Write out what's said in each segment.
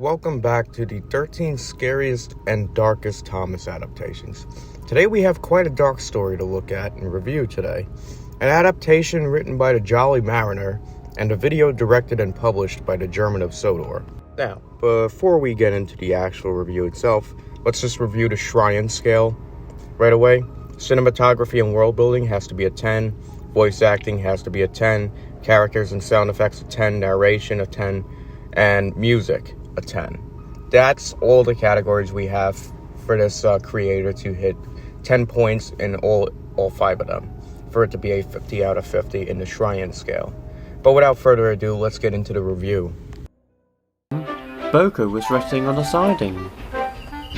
welcome back to the 13 scariest and darkest Thomas adaptations. Today we have quite a dark story to look at and review today. An adaptation written by the Jolly Mariner, and a video directed and published by the German of Sodor. Now, before we get into the actual review itself, let's just review the Shrine scale right away. Cinematography and world building has to be a 10, voice acting has to be a 10, characters and sound effects a 10, narration a 10, and music a 10. That's all the categories we have for this creator to hit 10 points in all 5 of them, for it to be a 50 out of 50 in the Shrine scale. But without further ado, let's get into the review. Boko was resting on a siding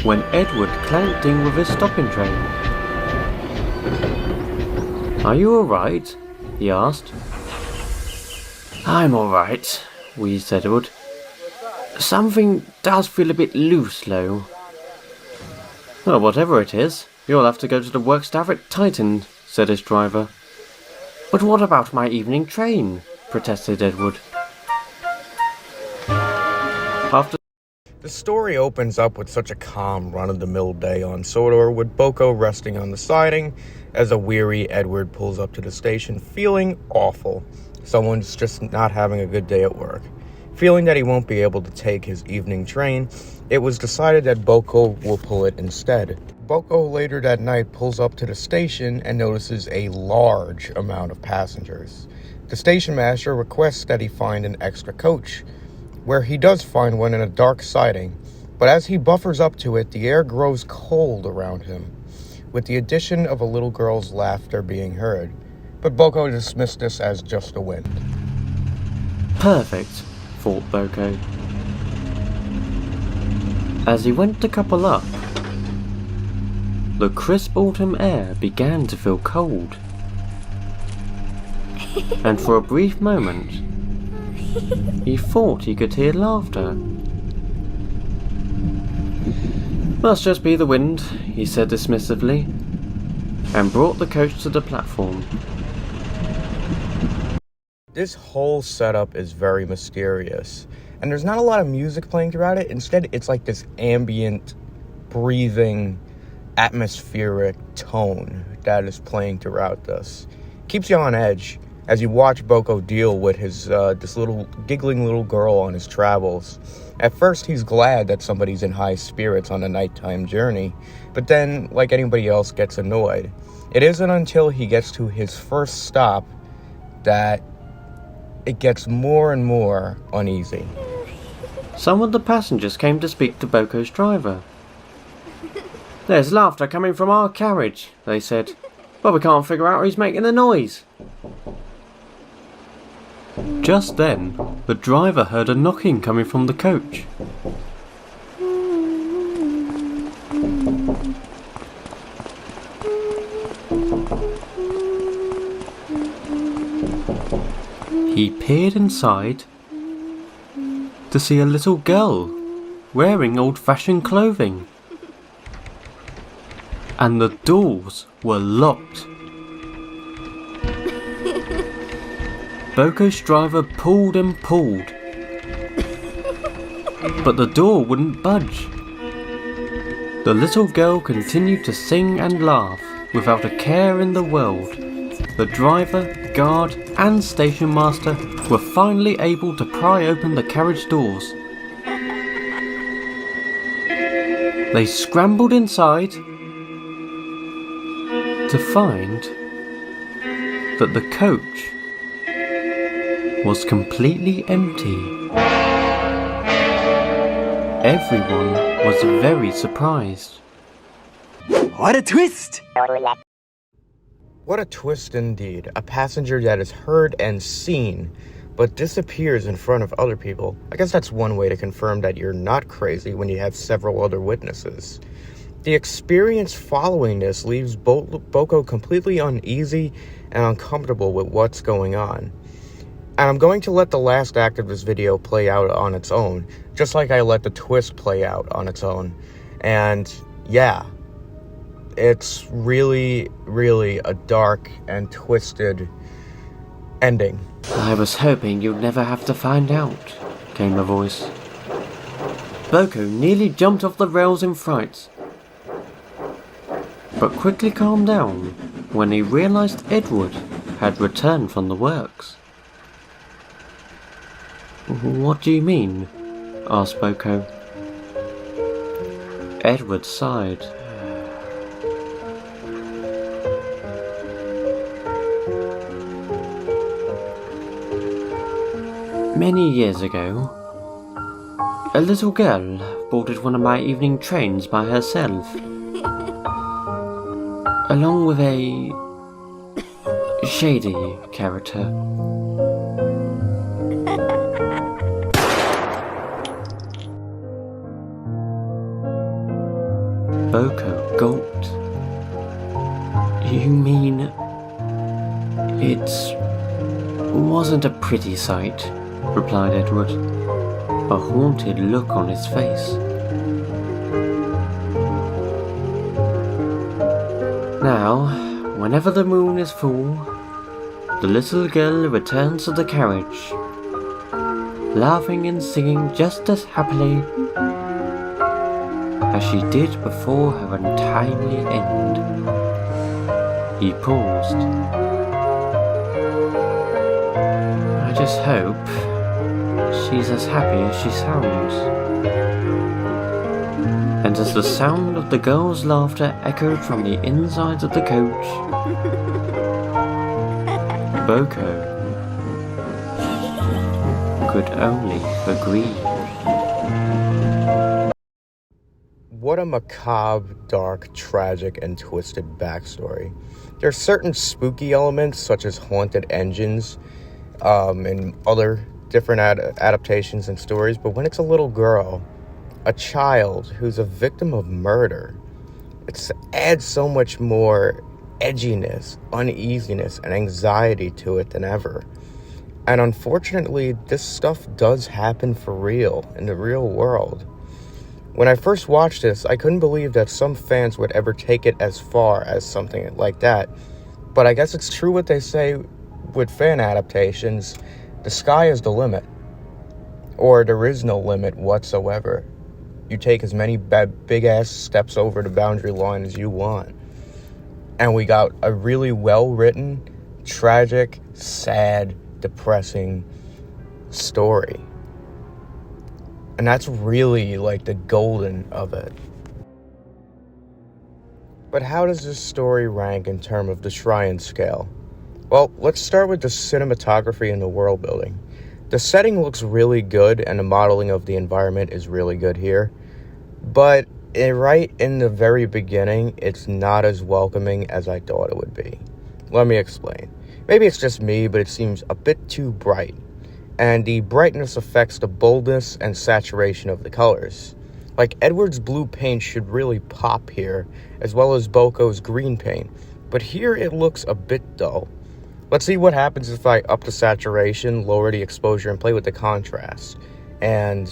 when Edward clanked in with his stopping train. "Are you alright?" he asked. "I'm alright," wheezed Edward. "Something does feel a bit loose, though." "Well, whatever it is, you'll have to go to the work staff at Titan," said his driver. "But what about my evening train?" protested Edward. The story opens up with such a calm, run-of-the-mill day on Sodor, with Boko resting on the siding as a weary Edward pulls up to the station feeling awful. Someone's just not having a good day at work. Feeling that he won't be able to take his evening train, it was decided that Boko will pull it instead. Boko later that night pulls up to the station and notices a large amount of passengers. The station master requests that he find an extra coach, where he does find one in a dark siding, but as he buffers up to it, the air grows cold around him, with the addition of a little girl's laughter being heard. But Boko dismissed this as just the wind. "Perfect," thought Boko. As he went to couple up, the crisp autumn air began to feel cold. And for a brief moment, he thought he could hear laughter. "Must just be the wind," he said dismissively, and brought the coach to the platform. This whole setup is very mysterious, and there's not a lot of music playing throughout it. Instead, it's like this ambient, breathing, atmospheric tone that is playing throughout this. Keeps you on edge as you watch Boko deal with his this little giggling little girl on his travels. At first, he's glad that somebody's in high spirits on a nighttime journey, but then, like anybody else, gets annoyed. It isn't until he gets to his first stop that it gets more and more uneasy. Some of the passengers came to speak to Boko's driver. "There's laughter coming from our carriage," they said, "but we can't figure out who's making the noise." Just then, the driver heard a knocking coming from the coach. He peered inside to see a little girl wearing old-fashioned clothing, and the doors were locked. Boko's driver pulled and pulled, but the door wouldn't budge. The little girl continued to sing and laugh without a care in the world. The driver, guard, and station master were finally able to pry open the carriage doors. They scrambled inside to find that the coach was completely empty. Everyone was very surprised. What a twist! What a twist indeed. A passenger that is heard and seen, but disappears in front of other people. I guess that's one way to confirm that you're not crazy when you have several other witnesses. The experience following this leaves Boko completely uneasy and uncomfortable with what's going on. And I'm going to let the last act of this video play out on its own, just like I let the twist play out on its own. And yeah, it's really, really a dark and twisted ending. "I was hoping you'd never have to find out," came the voice. Boko nearly jumped off the rails in fright, but quickly calmed down when he realised Edward had returned from the works. "What do you mean?" asked Boko. Edward sighed. "Many years ago, a little girl boarded one of my evening trains by herself, along with a shady character. Boko gulped. "You mean it wasn't a pretty sight?" replied Edward, a haunted look on his face. "Now, whenever the moon is full, the little girl returns to the carriage, laughing and singing just as happily as she did before her untimely end." He paused. "I just hope she's as happy as she sounds." And as the sound of the girl's laughter echoed from the insides of the coach, Boko could only agree. What a macabre, dark, tragic, and twisted backstory. There are certain spooky elements, such as haunted engines, and other different adaptations and stories, but when it's a little girl, a child who's a victim of murder, it adds so much more edginess, uneasiness, and anxiety to it than ever. And unfortunately, this stuff does happen for real, in the real world. When I first watched this, I couldn't believe that some fans would ever take it as far as something like that. But I guess it's true what they say with fan adaptations: the sky is the limit. Or there is no limit whatsoever. You take as many big-ass steps over the boundary line as you want. And we got a really well-written, tragic, sad, depressing story. And that's really like the golden of it. But how does this story rank in terms of the Shrine scale? Well, let's start with the cinematography and the world building. The setting looks really good and the modeling of the environment is really good here. But right in the very beginning, it's not as welcoming as I thought it would be. Let me explain. Maybe it's just me, but it seems a bit too bright. And the brightness affects the boldness and saturation of the colors. Like Edward's blue paint should really pop here, as well as Boko's green paint, but here it looks a bit dull. Let's see what happens if I up the saturation, lower the exposure, and play with the contrast. And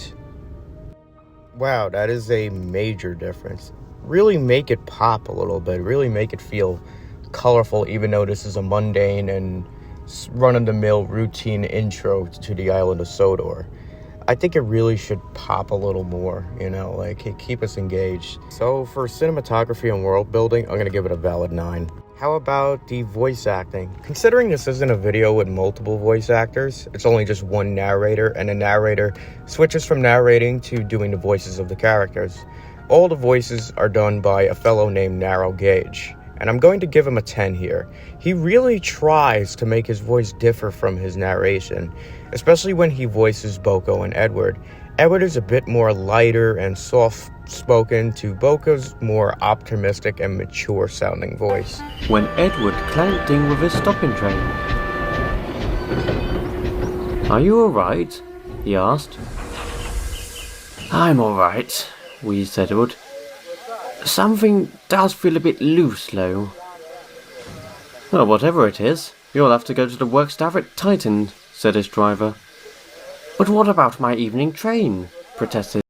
wow, that is a major difference. Really make it pop a little bit, really make it feel colorful, even though this is a mundane and run-of-the-mill routine intro to the island of Sodor. I think it really should pop a little more, like keep us engaged. So for cinematography and world building, I'm gonna give it a valid 9. How about the voice acting? Considering this isn't a video with multiple voice actors, it's only just one narrator, and the narrator switches from narrating to doing the voices of the characters. All the voices are done by a fellow named Narrow Gauge, and I'm going to give him a 10 here. He really tries to make his voice differ from his narration, especially when he voices Boko and Edward. Edward is a bit more lighter and soft-spoken to Boko's more optimistic and mature-sounding voice. When Edward clanked in with his stopping train. "Are you alright?" he asked. "I'm alright," wheezed Edward. "Something does feel a bit loose, though." "Well, whatever it is, you'll have to go to the work staff at Titan," said his driver. "But what about my evening train?" protested.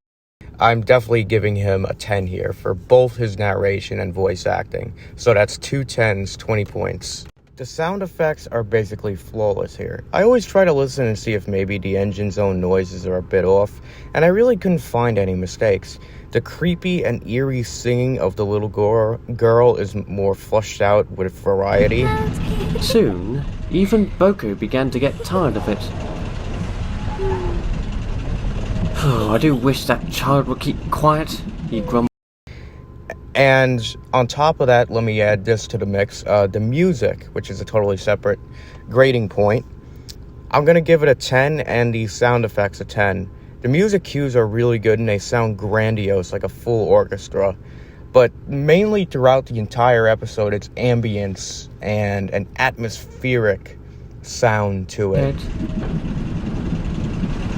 I'm definitely giving him a 10 here for both his narration and voice acting. So that's 2 10s, 20 points. The sound effects are basically flawless here. I always try to listen and see if maybe the engine's own noises are a bit off, and I really couldn't find any mistakes. The creepy and eerie singing of the little girl is more fleshed out with variety. Soon, even Boko began to get tired of it. Oh, I do wish that child would keep quiet, he grumbled. And on top of that, let me add this to the mix. The music, which is a totally separate grading point. I'm going to give it a 10 and the sound effects a 10. The music cues are really good and they sound grandiose like a full orchestra. But mainly throughout the entire episode, it's ambience and an atmospheric sound to it.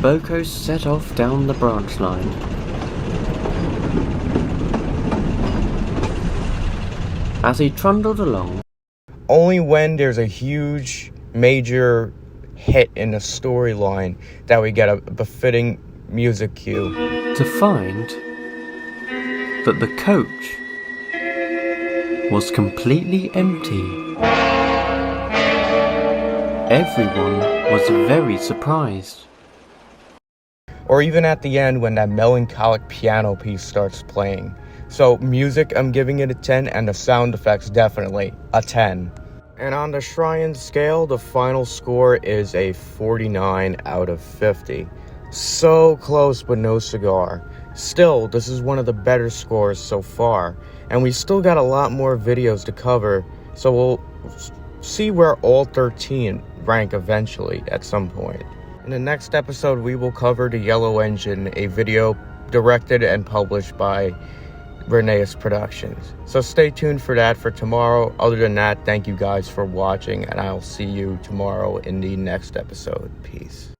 Boko set off down the branch line. As he trundled along, only when there's a huge, major hit in the storyline that we get a befitting music cue. To find that the coach was completely empty. Everyone was very surprised. Or even at the end when that melancholic piano piece starts playing. So music, I'm giving it a 10, and the sound effects definitely a 10. And on the Shrine scale, the final score is a 49 out of 50. So close, but no cigar. Still, this is one of the better scores so far, and we still got a lot more videos to cover, so we'll see where all 13 rank eventually at some point. In the next episode, we will cover The Yellow Engine, a video directed and published by Reneus Productions. So stay tuned for that for tomorrow. Other than that, thank you guys for watching, and I'll see you tomorrow in the next episode. Peace.